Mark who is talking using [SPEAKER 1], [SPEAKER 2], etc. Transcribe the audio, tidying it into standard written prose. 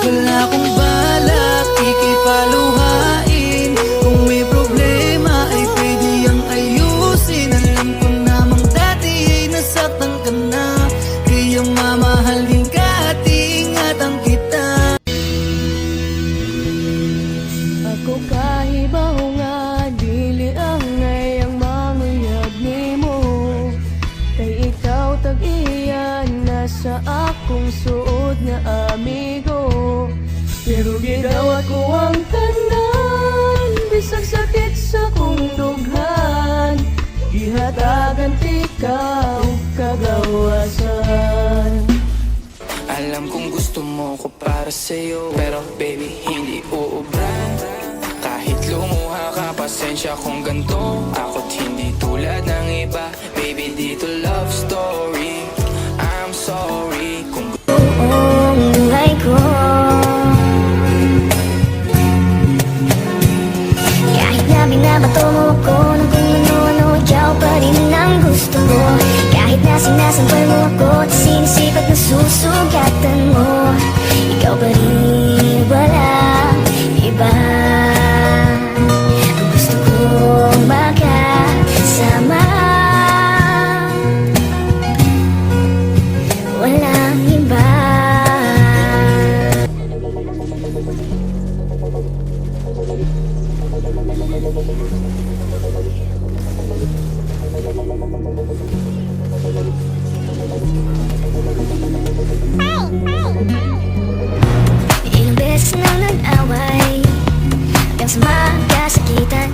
[SPEAKER 1] Wala akong balak ikipaluhain. Kung may problema ay pwede yang ayusin. Alam ko namang dati ay nasaktan ka na, kaya mamahalin ka at iingatan kita.
[SPEAKER 2] Ako kahibaw nga dili ang ngayang mamuyag nimo, kay ikaw tag-iyan na sa akong suod nga amigo. Pero gidawat ko ang tanan, bisag sakit sa kong dughan, gihatagan ikaw kagawasan.
[SPEAKER 1] Alam kong gusto mo ko para sa'yo, pero baby hindi uubra. Kahit lumuha ka, pasensya kung ganto. Ako't hindi tulad ng iba, baby dito love story. I'm sorry kung
[SPEAKER 2] Buong buhay ko, kahit na binabato mo ako ng kung ano-ano, ikaw pa rin ang gusto ko. Kahit na sinasampal mo ako at sinisipat na susugatan mo, ikaw pa rin, walang iba. Ang gusto kong makasama, walang iba. Ilang beses nang nag-away hanggang sa magkasakitan,